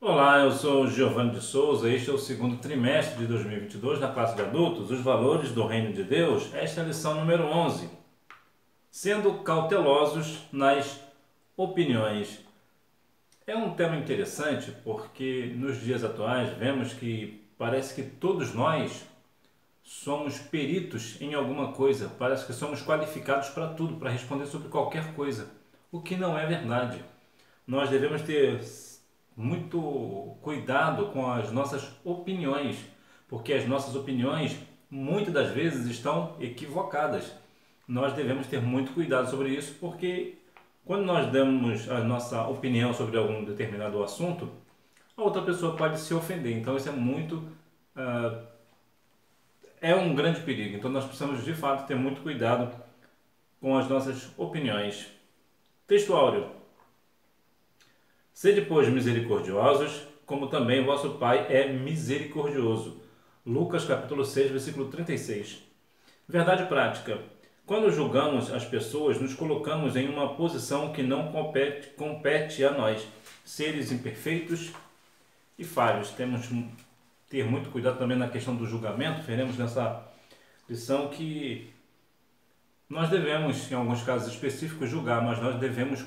Olá, eu sou Giovanni de Souza. Este é o segundo trimestre de 2022 na classe de adultos, os valores do reino de Deus. Esta é a lição número 11. Sendo cautelosos nas opiniões. É um tema interessante porque nos dias atuais vemos que parece que todos nós somos peritos em alguma coisa, parece que somos qualificados para tudo, para responder sobre qualquer coisa, o que não é verdade. Nós devemos ter muito cuidado com as nossas opiniões, porque as nossas opiniões muitas das vezes estão equivocadas. Nós devemos ter muito cuidado sobre isso, porque quando nós damos a nossa opinião sobre algum determinado assunto, a outra pessoa pode se ofender. Então isso é um grande perigo. Então nós precisamos de fato ter muito cuidado com as nossas opiniões. Texto áureo. Sede, pois, misericordiosos, como também vosso Pai é misericordioso. Lucas capítulo 6, versículo 36. Verdade prática. Quando julgamos as pessoas, nos colocamos em uma posição que não compete a nós, seres imperfeitos e falhos. Temos que ter muito cuidado também na questão do julgamento. Veremos nessa lição que nós devemos, em alguns casos específicos, julgar, mas nós devemos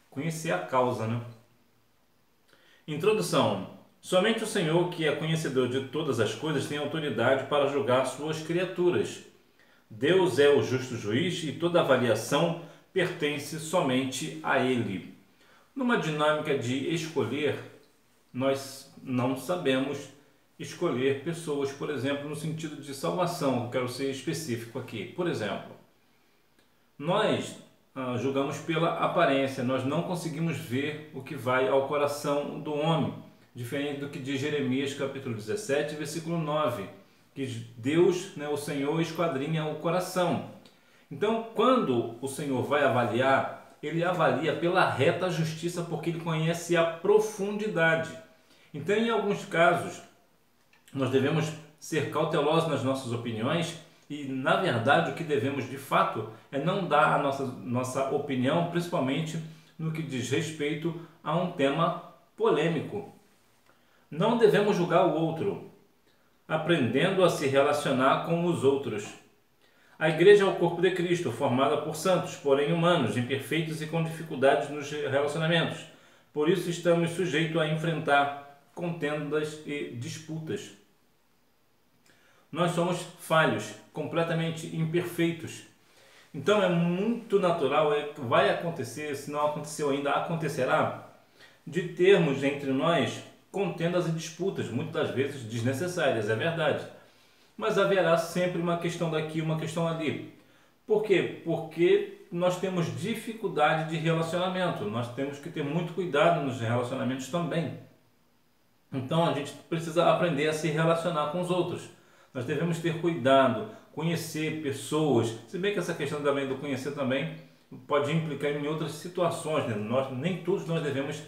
conhecer a causa, né? Introdução. Somente o Senhor, que é conhecedor de todas as coisas, tem autoridade para julgar suas criaturas. Deus é o justo juiz e toda avaliação pertence somente a Ele. Numa dinâmica de escolher, nós não sabemos escolher pessoas, por exemplo, no sentido de salvação. Eu quero ser específico aqui. Por exemplo, nós julgamos pela aparência, nós não conseguimos ver o que vai ao coração do homem, diferente do que diz Jeremias capítulo 17, versículo 9, que Deus, o Senhor, esquadrinha o coração. Então, quando o Senhor vai avaliar, Ele avalia pela reta justiça, porque Ele conhece a profundidade. Então, em alguns casos, nós devemos ser cautelosos nas nossas opiniões. E, na verdade, o que devemos, de fato, é não dar a nossa opinião, principalmente no que diz respeito a um tema polêmico. Não devemos julgar o outro, aprendendo a se relacionar com os outros. A igreja é o corpo de Cristo, formada por santos, porém humanos, imperfeitos e com dificuldades nos relacionamentos. Por isso estamos sujeitos a enfrentar contendas e disputas. Nós somos falhos, completamente imperfeitos. Então é muito natural, vai acontecer, se não aconteceu ainda, acontecerá, de termos entre nós contendas e disputas, muitas das vezes desnecessárias, é verdade. Mas haverá sempre uma questão daqui, uma questão ali. Por quê? Porque nós temos dificuldade de relacionamento, nós temos que ter muito cuidado nos relacionamentos também. Então a gente precisa aprender a se relacionar com os outros. Nós devemos ter cuidado, conhecer pessoas, se bem que essa questão também do conhecer também pode implicar em outras situações, né? Nem tudo nós devemos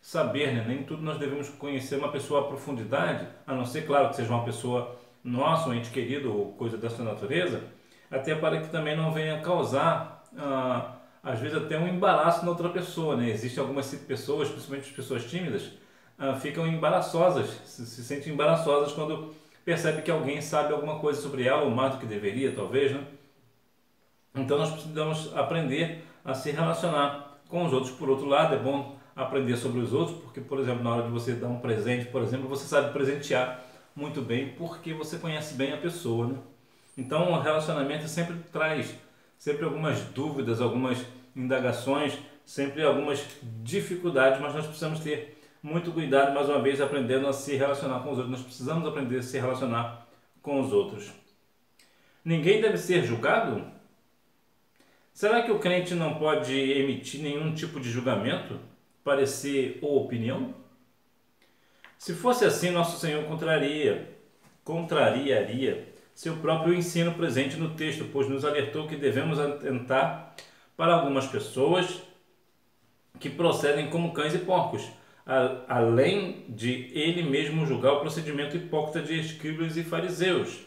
saber, né? Nem tudo nós devemos conhecer uma pessoa à profundidade, a não ser, claro, que seja uma pessoa nossa, um ente querido ou coisa dessa natureza, até para que também não venha causar, às vezes, até um embaraço na outra pessoa, né? Existem algumas pessoas, principalmente as pessoas tímidas, ficam embaraçosas, se sentem embaraçosas quando percebe que alguém sabe alguma coisa sobre ela, ou mais do que deveria, talvez, né? Então nós precisamos aprender a se relacionar com os outros. Por outro lado, é bom aprender sobre os outros, porque, por exemplo, na hora de você dar um presente, por exemplo, você sabe presentear muito bem, porque você conhece bem a pessoa, né? Então o relacionamento sempre traz algumas dúvidas, algumas indagações, sempre algumas dificuldades, mas nós precisamos ter muito cuidado, mais uma vez, aprendendo a se relacionar com os outros. Nós precisamos aprender a se relacionar com os outros. Ninguém deve ser julgado? Será que o crente não pode emitir nenhum tipo de julgamento, parecer ou opinião? Se fosse assim, nosso Senhor contrariaria seu próprio ensino presente no texto, pois nos alertou que devemos atentar para algumas pessoas que procedem como cães e porcos, além de ele mesmo julgar o procedimento hipócrita de escribas e fariseus.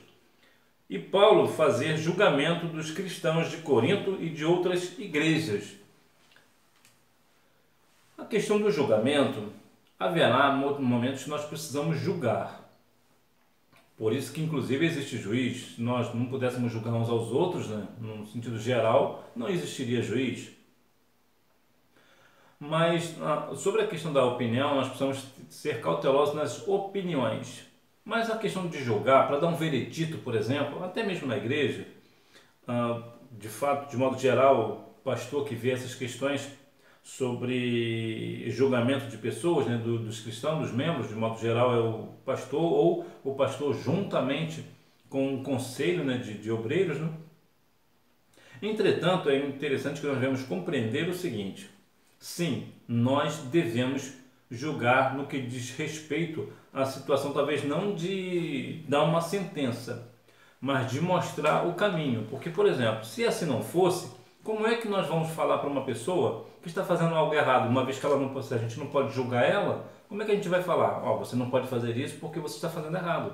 E Paulo fazer julgamento dos cristãos de Corinto e de outras igrejas. A questão do julgamento haverá momentos que nós precisamos julgar. Por isso que inclusive existe juiz. Se nós não pudéssemos julgar uns aos outros, né, no sentido geral, não existiria juiz. Mas sobre a questão da opinião, nós precisamos ser cautelosos nas opiniões. Mas a questão de julgar, para dar um veredito, por exemplo, até mesmo na igreja, de fato, de modo geral, o pastor que vê essas questões sobre julgamento de pessoas, né, dos cristãos, dos membros, de modo geral é o pastor ou o pastor juntamente com um conselho, né, de obreiros. Né? Entretanto, é interessante que nós devemos compreender o seguinte: sim, nós devemos julgar no que diz respeito à situação, talvez não de dar uma sentença, mas de mostrar o caminho. Porque, por exemplo, se assim não fosse, como é que nós vamos falar para uma pessoa que está fazendo algo errado, uma vez que ela não, se a gente não pode julgar ela, como é que a gente vai falar? Você não pode fazer isso porque você está fazendo errado.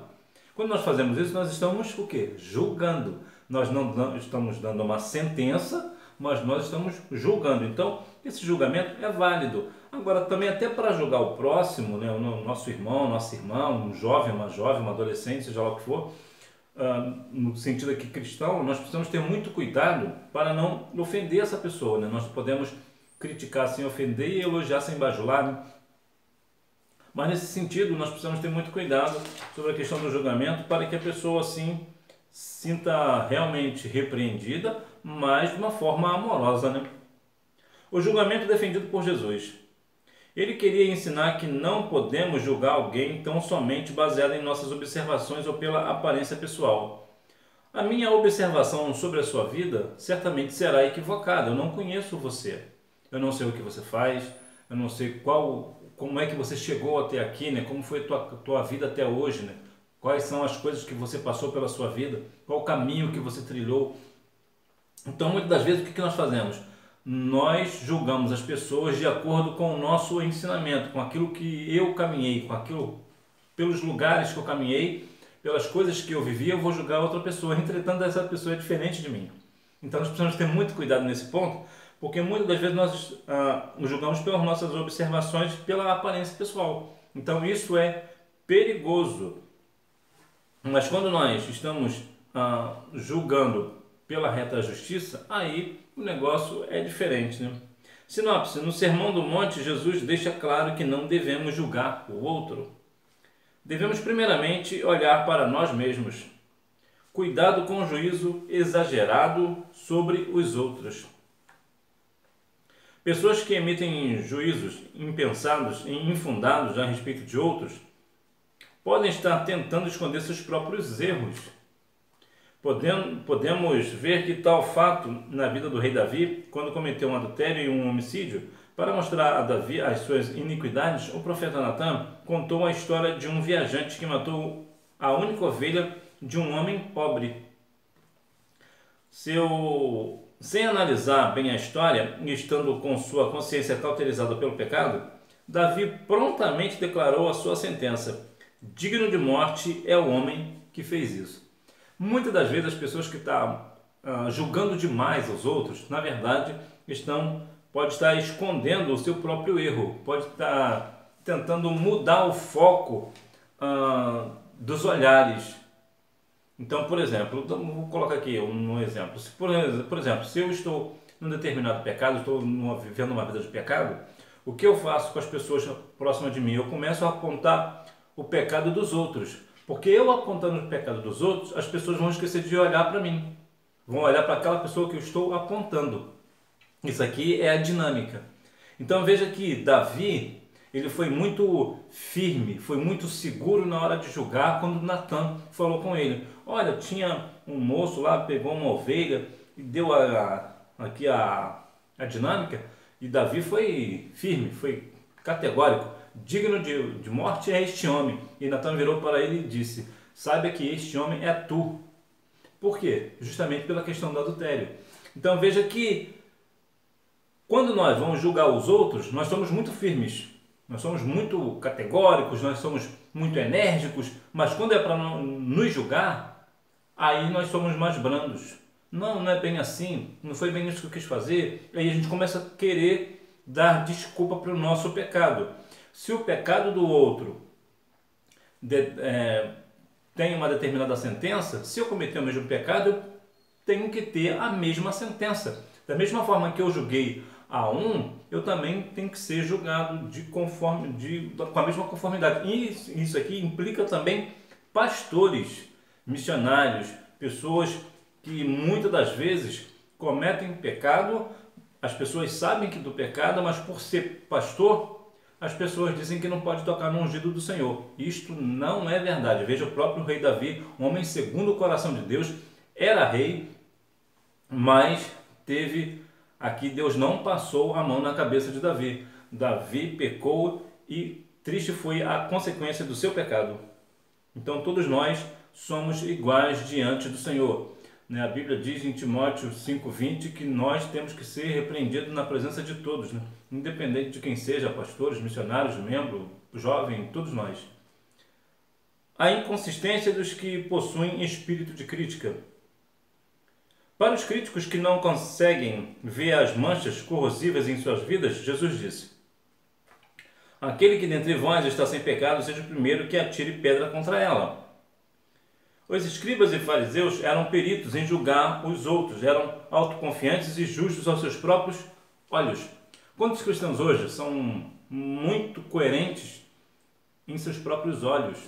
Quando nós fazemos isso, nós estamos o quê? Julgando. Nós não estamos dando uma sentença, mas nós estamos julgando. Então, esse julgamento é válido. Agora, também até para julgar o próximo, né, o nosso irmão, nossa irmã, um jovem, uma adolescente, seja lá o que for, no sentido aqui cristão, nós precisamos ter muito cuidado para não ofender essa pessoa. Né? Nós podemos criticar sem ofender e elogiar sem bajular. Né? Mas nesse sentido, nós precisamos ter muito cuidado sobre a questão do julgamento para que a pessoa assim sinta realmente repreendida, mas de uma forma amorosa. Né? O julgamento defendido por Jesus. Ele queria ensinar que não podemos julgar alguém tão somente baseado em nossas observações ou pela aparência pessoal. A minha observação sobre a sua vida certamente será equivocada. Eu não conheço você. Eu não sei o que você faz. Eu não sei como é que você chegou até aqui, né? Como foi a tua vida até hoje, né? Quais são as coisas que você passou pela sua vida? Qual o caminho que você trilhou? Então, muitas das vezes, o que nós fazemos? Nós julgamos as pessoas de acordo com o nosso ensinamento, com aquilo que eu caminhei, pelos lugares que eu caminhei, pelas coisas que eu vivi, eu vou julgar outra pessoa. Entretanto, essa pessoa é diferente de mim. Então, nós precisamos ter muito cuidado nesse ponto, porque muitas das vezes nós julgamos pelas nossas observações, pela aparência pessoal. Então, isso é perigoso. Mas quando nós estamos julgando pela reta justiça, aí o negócio é diferente. Né? Sinopse: no Sermão do Monte, Jesus deixa claro que não devemos julgar o outro. Devemos primeiramente olhar para nós mesmos. Cuidado com o juízo exagerado sobre os outros. Pessoas que emitem juízos impensados e infundados a respeito de outros podem estar tentando esconder seus próprios erros. Podemos ver que tal fato na vida do rei Davi, quando cometeu um adultério e um homicídio, para mostrar a Davi as suas iniquidades, o profeta Natã contou a história de um viajante que matou a única ovelha de um homem pobre. Sem analisar bem a história e estando com sua consciência cauterizada pelo pecado, Davi prontamente declarou a sua sentença: digno de morte é o homem que fez isso. Muitas das vezes as pessoas que estão julgando demais os outros, na verdade, pode estar escondendo o seu próprio erro, pode estar tentando mudar o foco dos olhares. Então, por exemplo, vou colocar aqui um exemplo. Por exemplo, se eu estou num determinado pecado, estou vivendo uma vida de pecado, o que eu faço com as pessoas próximas de mim? Eu começo a apontar o pecado dos outros. Porque eu apontando o pecado dos outros, as pessoas vão esquecer de olhar para mim. Vão olhar para aquela pessoa que eu estou apontando. Isso aqui é a dinâmica. Então veja que Davi, ele foi muito firme, foi muito seguro na hora de julgar quando Natã falou com ele. Olha, tinha um moço lá, pegou uma ovelha e deu aqui a dinâmica. E Davi foi firme, foi categórico. Digno de morte é este homem. E Natã virou para ele e disse: saiba que este homem é tu. Por quê? Justamente pela questão do adultério. Então veja que quando nós vamos julgar os outros, nós somos muito firmes, nós somos muito categóricos, nós somos muito enérgicos, mas quando é para nos julgar, aí nós somos mais brandos. Não é bem assim, não foi bem isso que eu quis fazer. Aí a gente começa a querer dar desculpa para o nosso pecado. Se o pecado do outro tem uma determinada sentença, se eu cometer o mesmo pecado, eu tenho que ter a mesma sentença. Da mesma forma que eu julguei a um, eu também tenho que ser julgado com a mesma conformidade. E isso aqui implica também pastores, missionários, pessoas que muitas das vezes cometem pecado. As pessoas sabem que do pecado, mas por ser pastor, as pessoas dizem que não pode tocar no ungido do Senhor. Isto não é verdade. Veja o próprio rei Davi, um homem segundo o coração de Deus, era rei, mas aqui Deus não passou a mão na cabeça de Davi. Davi pecou e triste foi a consequência do seu pecado. Então todos nós somos iguais diante do Senhor. A Bíblia diz em Timóteo 5,20 que nós temos que ser repreendidos na presença de todos, independente de quem seja, pastores, missionários, membro, jovem, todos nós. A inconsistência dos que possuem espírito de crítica. Para os críticos que não conseguem ver as manchas corrosivas em suas vidas, Jesus disse: aquele que dentre vós está sem pecado, seja o primeiro que atire pedra contra ela. Os escribas e fariseus eram peritos em julgar os outros, eram autoconfiantes e justos aos seus próprios olhos. Quantos cristãos hoje são muito coerentes em seus próprios olhos?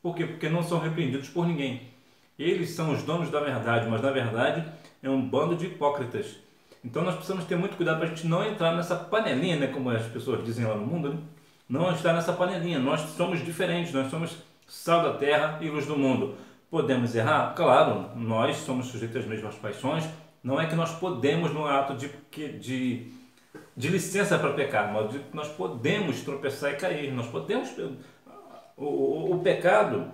Por quê? Porque não são repreendidos por ninguém. Eles são os donos da verdade, mas na verdade é um bando de hipócritas. Então nós precisamos ter muito cuidado para a gente não entrar nessa panelinha, como as pessoas dizem lá no mundo, Não estar nessa panelinha. Nós somos diferentes, nós somos sal da terra e luz do mundo. Podemos errar? Claro, nós somos sujeitos às mesmas paixões. Não é que nós podemos, no ato de licença para pecar, mas nós podemos tropeçar e cair. Nós podemos. O pecado,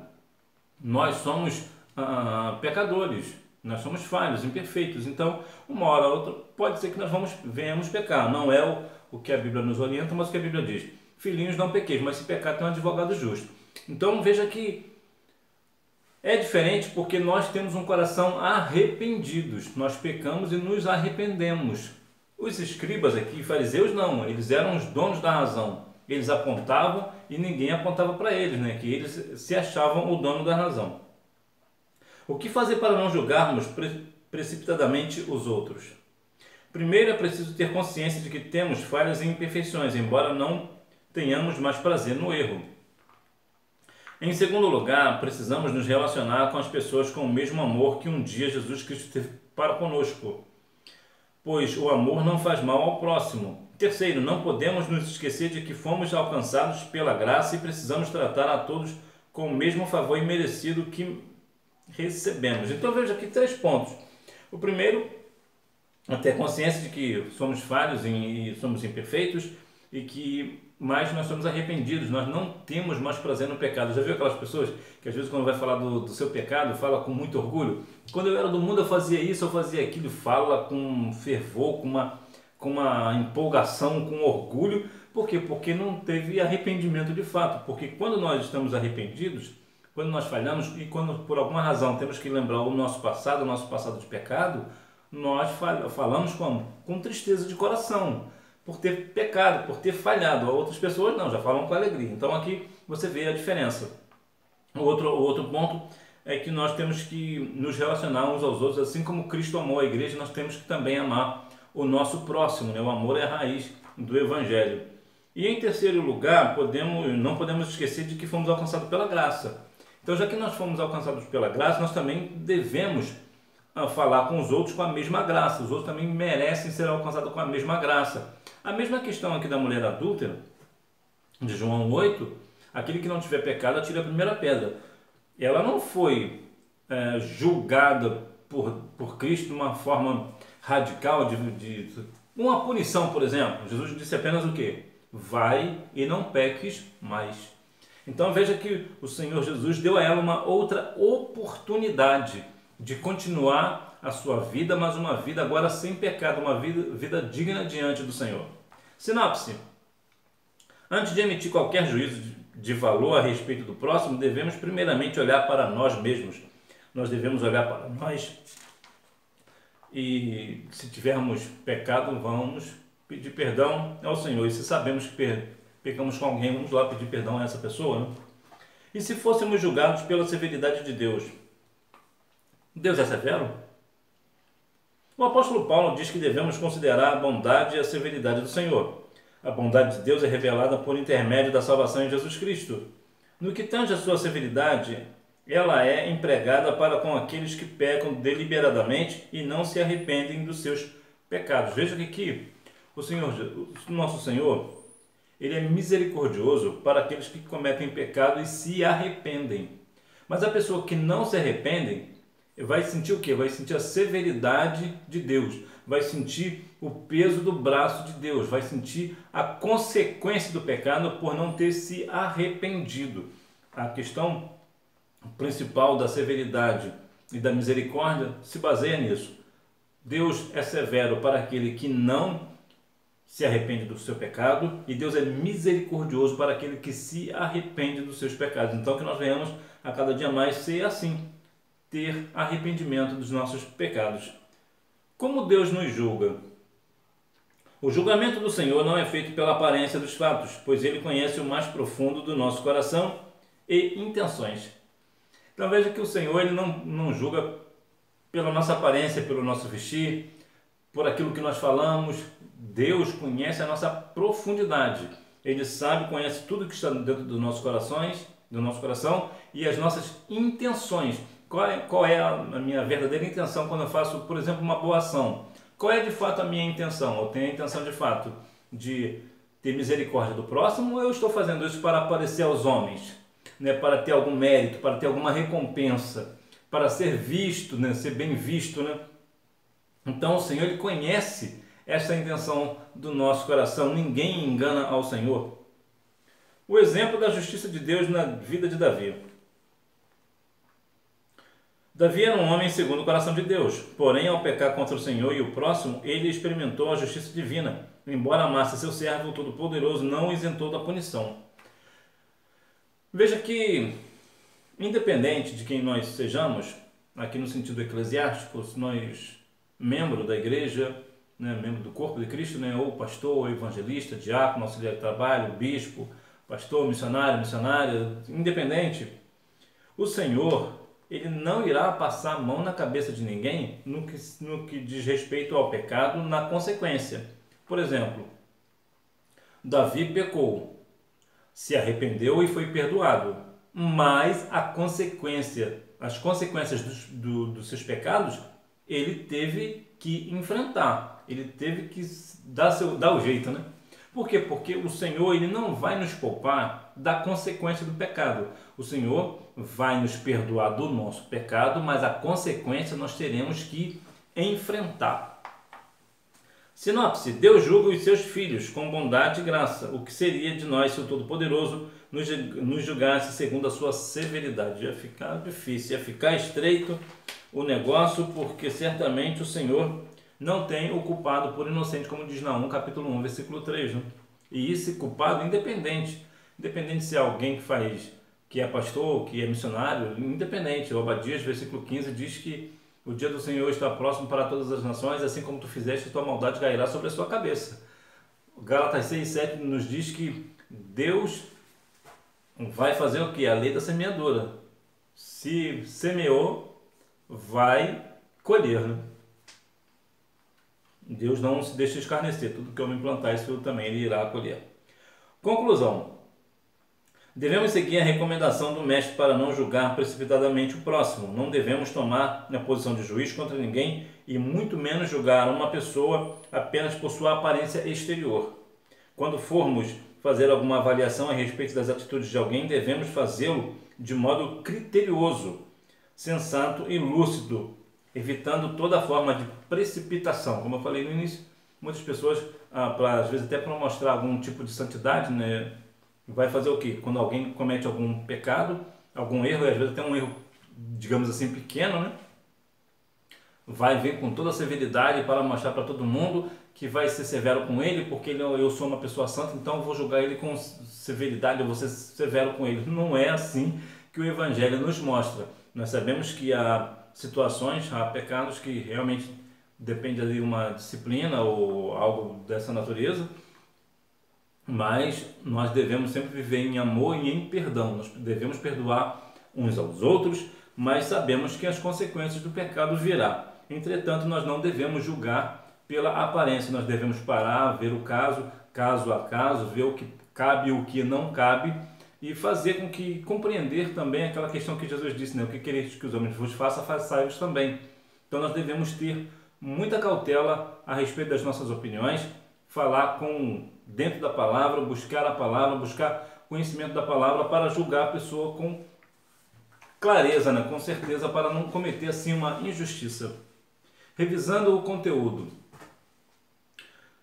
nós somos pecadores, nós somos falhos, imperfeitos. Então, uma hora ou outra, pode ser que nós venhamos pecar. Não é o que a Bíblia nos orienta, mas o que a Bíblia diz. Filhinhos, não pequeis, mas se pecar, tem um advogado justo. Então, veja que é diferente porque nós temos um coração arrependidos. Nós pecamos e nos arrependemos. Os escribas aqui, fariseus, não. Eles eram os donos da razão. Eles apontavam e ninguém apontava para eles, que eles se achavam o dono da razão. O que fazer para não julgarmos precipitadamente os outros? Primeiro, é preciso ter consciência de que temos falhas e imperfeições, embora não tenhamos mais prazer no erro. Em segundo lugar, precisamos nos relacionar com as pessoas com o mesmo amor que um dia Jesus Cristo teve para conosco, pois o amor não faz mal ao próximo. Terceiro, não podemos nos esquecer de que fomos alcançados pela graça e precisamos tratar a todos com o mesmo favor imerecido que recebemos. Então veja aqui 3 pontos. O primeiro, ter consciência de que somos falhos e somos imperfeitos e que nós somos arrependidos, nós não temos mais prazer no pecado. Já viu aquelas pessoas que às vezes quando vai falar do seu pecado, fala com muito orgulho? Quando eu era do mundo eu fazia isso, eu fazia aquilo, fala com fervor, com uma empolgação, com orgulho. Por quê? Porque não teve arrependimento de fato. Porque quando nós estamos arrependidos, quando nós falhamos e quando por alguma razão temos que lembrar o nosso passado de pecado, nós falamos com tristeza de coração, por ter pecado, por ter falhado. Outras pessoas não, já falam com alegria. Então aqui você vê a diferença. O outro ponto é que nós temos que nos relacionar uns aos outros, assim como Cristo amou a igreja, nós temos que também amar o nosso próximo. O amor é a raiz do Evangelho. E em terceiro lugar, não podemos esquecer de que fomos alcançados pela graça. Então, já que nós fomos alcançados pela graça, nós também devemos falar com os outros com a mesma graça. Os outros também merecem ser alcançados com a mesma graça. A mesma questão aqui da mulher adúltera, de João 8, aquele que não tiver pecado, atire a primeira pedra. Ela não foi julgada por Cristo de uma forma radical, de uma punição, por exemplo. Jesus disse apenas o quê? Vai e não peques mais. Então veja que o Senhor Jesus deu a ela uma outra oportunidade de continuar a sua vida, mas uma vida agora sem pecado, uma vida digna diante do Senhor. Sinopse. Antes de emitir qualquer juízo de valor a respeito do próximo, devemos primeiramente olhar para nós mesmos. Nós devemos olhar para nós e, se tivermos pecado, vamos pedir perdão ao Senhor. E se sabemos que pecamos com alguém, vamos lá pedir perdão a essa pessoa, né? E se fôssemos julgados pela severidade de Deus, Deus é severo? O apóstolo Paulo diz que devemos considerar a bondade e a severidade do Senhor. A bondade de Deus é revelada por intermédio da salvação em Jesus Cristo. No que tange a sua severidade, ela é empregada para com aqueles que pecam deliberadamente e não se arrependem dos seus pecados. Veja que aqui o nosso Senhor, ele é misericordioso para aqueles que cometem pecado e se arrependem. Mas a pessoa que não se arrepende vai sentir o quê? Vai sentir a severidade de Deus, vai sentir o peso do braço de Deus, vai sentir a consequência do pecado por não ter se arrependido. A questão principal da severidade e da misericórdia se baseia nisso. Deus é severo para aquele que não se arrepende do seu pecado e Deus é misericordioso para aquele que se arrepende dos seus pecados. Então que nós venhamos a cada dia mais ser assim, ter arrependimento dos nossos pecados. Como Deus nos julga? O julgamento do Senhor não é feito pela aparência dos fatos, pois Ele conhece o mais profundo do nosso coração e intenções. Então veja que o Senhor ele não julga pela nossa aparência, pelo nosso vestir, por aquilo que nós falamos. Deus conhece a nossa profundidade. Ele sabe, conhece tudo que está dentro dos nossos corações, do nosso coração e as nossas intenções. Qual é a minha verdadeira intenção quando eu faço, por exemplo, uma boa ação? Qual é de fato a minha intenção? Eu tenho a intenção de fato de ter misericórdia do próximo ou eu estou fazendo isso para aparecer aos homens? Né? Para ter algum mérito, para ter alguma recompensa, para ser visto, né? Ser bem visto, né? Então o Senhor ele conhece essa intenção do nosso coração. Ninguém engana ao Senhor. O exemplo da justiça de Deus na vida de Davi. Davi era um homem segundo o coração de Deus, porém ao pecar contra o Senhor e o próximo, ele experimentou a justiça divina. Embora amasse seu servo, o Todo-Poderoso não o isentou da punição. Veja que, independente de quem nós sejamos, aqui no sentido eclesiástico, se nós, membro da igreja, né, membro do corpo de Cristo, né, ou pastor, ou evangelista, diácono, auxiliar de trabalho, bispo, pastor, missionário, missionária, independente, o Senhor ele não irá passar a mão na cabeça de ninguém no que diz respeito ao pecado na consequência. Por exemplo, Davi pecou, se arrependeu e foi perdoado, mas as consequências dos seus pecados, ele teve que enfrentar, ele teve que dar o jeito, né? Por quê? Porque o Senhor ele não vai nos poupar da consequência do pecado. O Senhor vai nos perdoar do nosso pecado, mas a consequência nós teremos que enfrentar. Sinopse: Deus julga os seus filhos com bondade e graça. O que seria de nós se o Todo-Poderoso nos julgasse segundo a sua severidade? Ia ficar difícil, ia ficar estreito o negócio, porque certamente o Senhor não tem o culpado por inocente, como diz Naum, capítulo 1, versículo 3. Né? E esse culpado, independente se é alguém que é pastor, que é missionário, independente. O Obadias, versículo 15, diz que o dia do Senhor está próximo para todas as nações, assim como tu fizeste, tua maldade cairá sobre a sua cabeça. Gálatas 6,7 nos diz que Deus vai fazer o que? A lei da semeadura. Se semeou, vai colher, né? Deus não se deixa escarnecer, tudo que o homem plantar, isso também ele irá colher. Conclusão: devemos seguir a recomendação do mestre para não julgar precipitadamente o próximo. Não devemos tomar a posição de juiz contra ninguém e muito menos julgar uma pessoa apenas por sua aparência exterior. Quando formos fazer alguma avaliação a respeito das atitudes de alguém, devemos fazê-lo de modo criterioso, sensato e lúcido, evitando toda forma de precipitação. Como eu falei no início, muitas pessoas, às vezes até para mostrar algum tipo de santidade, né, vai fazer o quê? Quando alguém comete algum pecado, algum erro, e às vezes até um erro, digamos assim, pequeno, né, vai vir com toda a severidade para mostrar para todo mundo que vai ser severo com ele, porque eu sou uma pessoa santa, então eu vou julgar ele com severidade, eu vou ser severo com ele. Não é assim que o Evangelho nos mostra. Nós sabemos que há situações, há pecados que realmente depende de uma disciplina ou algo dessa natureza, mas nós devemos sempre viver em amor e em perdão. Nós devemos perdoar uns aos outros, mas sabemos que as consequências do pecado virá. Entretanto, nós não devemos julgar pela aparência, nós devemos parar, ver o caso, caso a caso, ver o que cabe e o que não cabe, e fazer com que compreender também aquela questão que Jesus disse, né? O que quereis que os homens vos façam, façai-vos também. Então nós devemos ter muita cautela a respeito das nossas opiniões, falar com dentro da palavra, buscar conhecimento da palavra para julgar a pessoa com clareza, né? Com certeza, para não cometer assim uma injustiça. Revisando o conteúdo.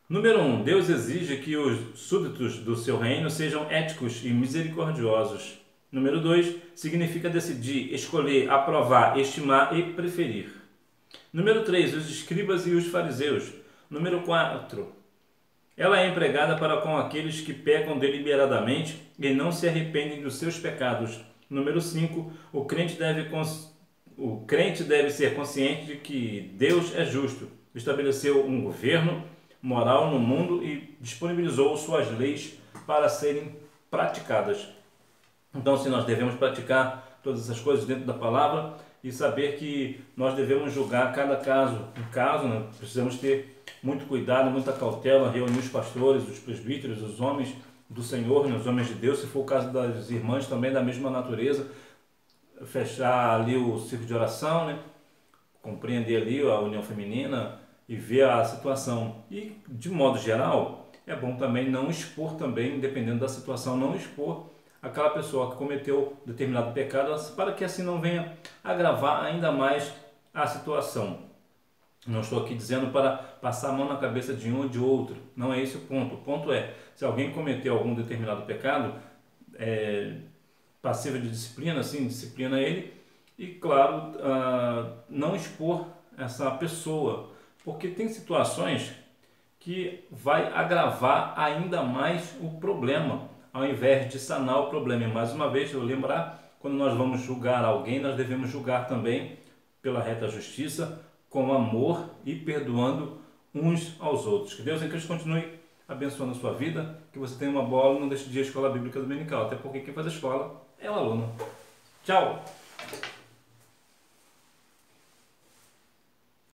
Número 1. Deus exige que os súditos do seu reino sejam éticos e misericordiosos. Número 2. Significa decidir, escolher, aprovar, estimar e preferir. Número 3. Os escribas e os fariseus. Número 4. Ela é empregada para com aqueles que pecam deliberadamente e não se arrependem dos seus pecados. Número 5. O crente deve ser consciente de que Deus é justo. Estabeleceu um governo moral no mundo e disponibilizou suas leis para serem praticadas. Então, se nós devemos praticar todas essas coisas dentro da palavra e saber que nós devemos julgar cada caso em caso, né? Precisamos ter muito cuidado, muita cautela, reunir os pastores, os presbíteros, os homens do Senhor, né? Os homens de Deus, se for o caso das irmãs também da mesma natureza, fechar ali o círculo de oração, né? Compreender ali a união feminina e ver a situação. E, de modo geral, é bom também não expor também, dependendo da situação, não expor aquela pessoa que cometeu determinado pecado, para que assim não venha agravar ainda mais a situação. Não estou aqui dizendo para passar a mão na cabeça de um ou de outro, não é esse o ponto. O ponto é, se alguém cometeu algum determinado pecado, passível de disciplina, sim, disciplina ele, e claro, não expor essa pessoa, porque tem situações que vai agravar ainda mais o problema, ao invés de sanar o problema. E mais uma vez, eu lembrar, quando nós vamos julgar alguém, nós devemos julgar também pela reta justiça, com amor e perdoando uns aos outros. Que Deus em Cristo continue abençoando a sua vida, que você tenha uma boa aula, não deixe de ir à escola bíblica dominical, até porque quem faz a escola é o aluno. Tchau!